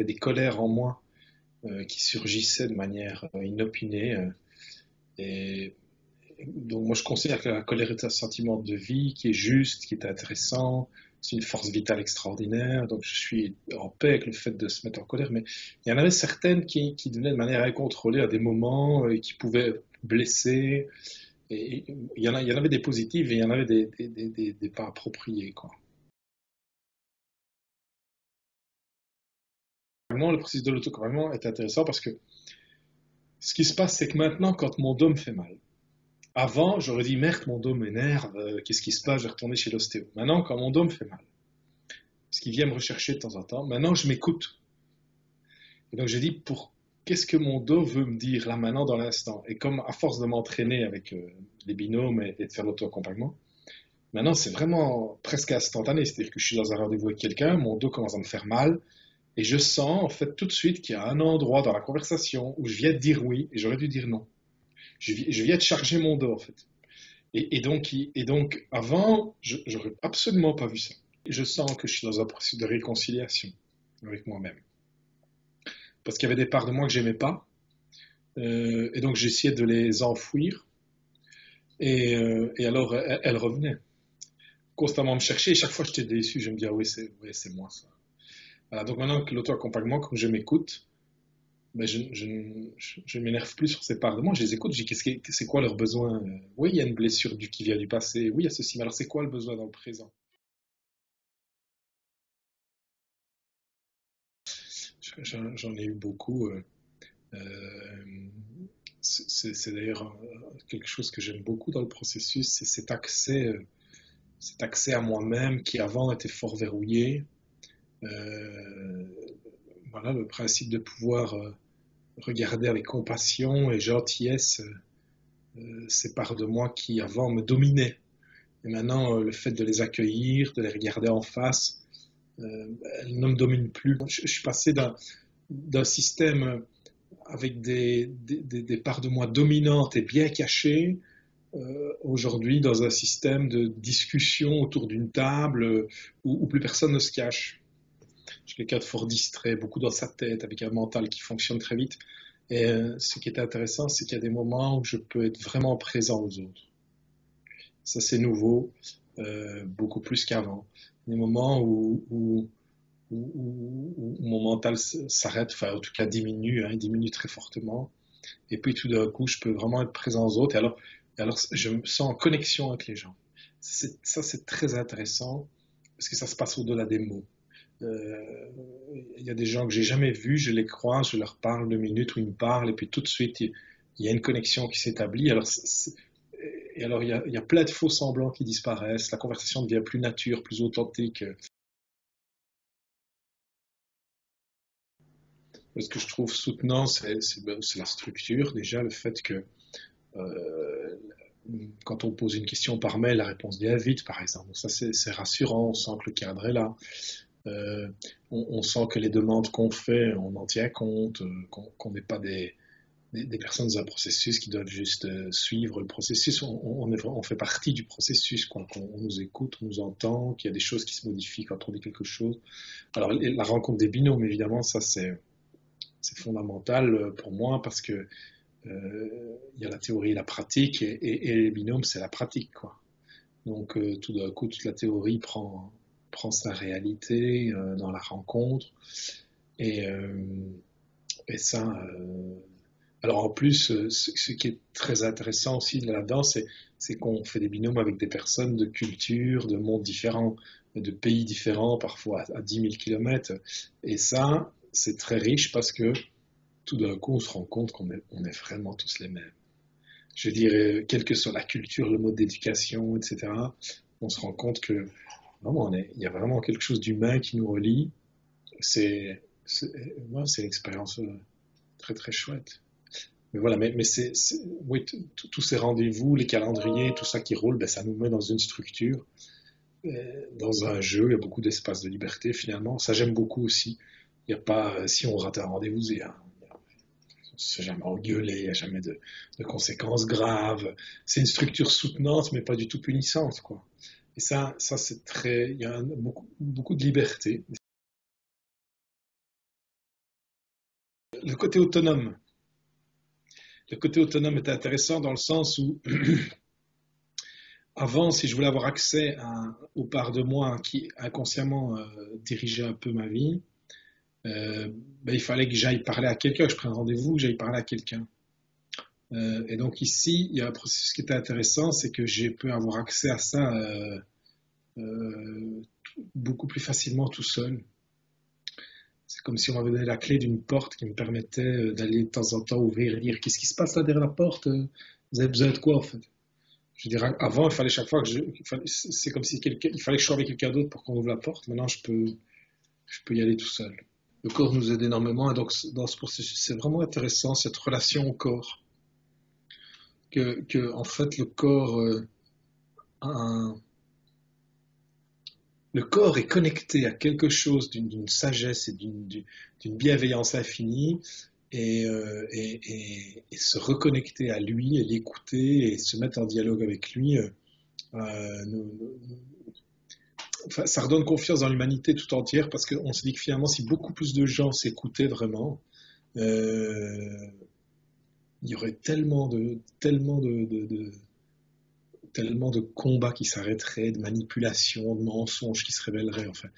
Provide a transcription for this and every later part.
avait des colères en moi qui surgissaient de manière inopinée. Et donc moi je considère que la colère est un sentiment de vie qui est juste, qui est intéressant, c'est une force vitale extraordinaire, donc je suis en paix avec le fait de se mettre en colère, mais il y en avait certaines qui devenaient de manière incontrôlée à des moments et qui pouvaient blesser, et il y en avait des positives et il y en avait des pas appropriées, quoi. Vraiment, le processus de l'autoaccompagnement est intéressant parce que ce qui se passe, c'est que maintenant, quand mon dos me fait mal, avant, j'aurais dit merde, mon dos m'énerve, qu'est-ce qui se passe, je vais retourner chez l'ostéo. Maintenant, quand mon dos me fait mal, parce qu'il vient me rechercher de temps en temps, maintenant je m'écoute. Et donc j'ai dit, pour qu'est-ce que mon dos veut me dire là maintenant dans l'instant. Et comme à force de m'entraîner avec les binômes et de faire l'auto-accompagnement, maintenant c'est vraiment presque instantané. C'est-à-dire que je suis dans un rendez-vous avec quelqu'un, mon dos commence à me faire mal, et je sens en fait tout de suite qu'il y a un endroit dans la conversation où je viens de dire oui et j'aurais dû dire non. Je viens de charger mon dos en fait. Et donc avant, j'aurais absolument pas vu ça. Je sens que je suis dans un processus de réconciliation avec moi-même. Parce qu'il y avait des parts de moi que j'aimais pas, et donc j'essayais de les enfouir, et alors elles revenaient constamment me chercher, et chaque fois j'étais déçu, je me dis, ah oui, c'est moi ça. Voilà, donc maintenant que l'auto-accompagnement, comme je m'écoute, ben je ne m'énerve plus sur ces parts de moi, je les écoute, je dis, c'est quoi leur besoin. Oui, il y a une blessure qui vient du passé, oui, il y a ceci, mais alors c'est quoi le besoin dans le présent? J'en ai eu beaucoup. Euh, c'est d'ailleurs quelque chose que j'aime beaucoup dans le processus, c'est cet accès à moi-même qui avant était fort verrouillé. Euh, voilà, le principe de pouvoir regarder avec compassion et gentillesse ces parts de moi qui avant me dominaient. Et maintenant, le fait de les accueillir, de les regarder en face, elles ne me dominent plus. Je suis passé d'un système avec des parts de moi dominantes et bien cachées, aujourd'hui dans un système de discussion autour d'une table où plus personne ne se cache. Je suis quelqu'un de fort distrait, beaucoup dans sa tête, avec un mental qui fonctionne très vite. Et ce qui est intéressant, c'est qu'il y a des moments où je peux être vraiment présent aux autres. Ça, c'est nouveau, beaucoup plus qu'avant. Des moments où mon mental s'arrête, enfin en tout cas diminue, hein, il diminue très fortement. Et puis tout d'un coup, je peux vraiment être présent aux autres. Et alors je me sens en connexion avec les gens. Ça, c'est très intéressant parce que ça se passe au-delà des mots. Il y a des gens que j'ai jamais vus, je les croise, je leur parle 2 minutes où ils me parlent, et puis tout de suite, il y a une connexion qui s'établit. Et alors, il y a plein de faux semblants qui disparaissent, la conversation devient plus nature, plus authentique. Ce que je trouve soutenant, c'est la structure, déjà, le fait que euh, quand on pose une question par mail, la réponse vient vite, par exemple. Ça, c'est rassurant, on sent que le cadre est là. Euh, on sent que les demandes qu'on fait, on en tient compte, qu'on n'est pas des personnes dans un processus qui doivent juste suivre le processus. On fait partie du processus, quoi. On nous écoute, on nous entend, qu'il y a des choses qui se modifient quand on dit quelque chose. Alors, la rencontre des binômes, évidemment, ça c'est fondamental pour moi parce que il y a la théorie et la pratique, et les binômes, c'est la pratique, quoi. Donc, tout d'un coup, toute la théorie prend sa réalité dans la rencontre. Et, et ça, alors en plus, ce qui est très intéressant aussi là-dedans, c'est qu'on fait des binômes avec des personnes de cultures, de mondes différents, de pays différents, parfois à 10 000 kilomètres. Et ça, c'est très riche parce que tout d'un coup, on se rend compte qu'on est vraiment tous les mêmes. Je dirais, quelle que soit la culture, le mode d'éducation, etc., on se rend compte que vraiment, il y a vraiment quelque chose d'humain qui nous relie. C'est, ouais, c'est une expérience très très chouette. Mais voilà, mais oui, tous ces rendez-vous, les calendriers, tout ça qui roule, ben, ça nous met dans une structure, dans un jeu. Il y a beaucoup d'espace de liberté finalement. Ça, j'aime beaucoup aussi. Il n'y a pas, si on rate un rendez-vous, on ne se fait jamais engueuler, il n'y a jamais de conséquences graves. C'est une structure soutenante, mais pas du tout punissante, quoi. Et ça c'est très, il y a beaucoup, beaucoup de liberté. le côté autonome. Le côté autonome est intéressant dans le sens où, avant, si je voulais avoir accès aux parts de moi qui inconsciemment dirigeaient un peu ma vie, ben, il fallait que j'aille parler à quelqu'un, que je prenne rendez-vous, que j'aille parler à quelqu'un. Et donc ici, il y a un processus qui est intéressant, c'est que j'ai pu avoir accès à ça beaucoup plus facilement tout seul. C'est comme si on m'avait donné la clé d'une porte qui me permettait d'aller de temps en temps ouvrir et dire qu'est-ce qui se passe là derrière la porte? Vous avez besoin de quoi en fait? Je dirais, avant, il fallait chaque fois que c'est comme si il fallait que je sois avec quelqu'un d'autre pour qu'on ouvre la porte. Maintenant, je peux y aller tout seul. Le corps nous aide énormément et donc dans ce processus, c'est vraiment intéressant cette relation au corps. En fait, le corps a le corps est connecté à quelque chose d'une sagesse et d'une bienveillance infinie et se reconnecter à lui et l'écouter et se mettre en dialogue avec lui, enfin, ça redonne confiance dans l'humanité tout entière parce qu'on se dit que finalement si beaucoup plus de gens s'écoutaient vraiment, euh, il y aurait tellement de combats qui s'arrêteraient, de manipulations, de mensonges qui se révéleraient, enfin.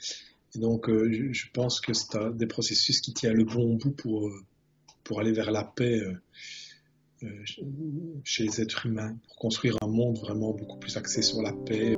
Et donc, je pense que c'est des processus qui tiennent le bon bout pour aller vers la paix chez les êtres humains, pour construire un monde vraiment beaucoup plus axé sur la paix.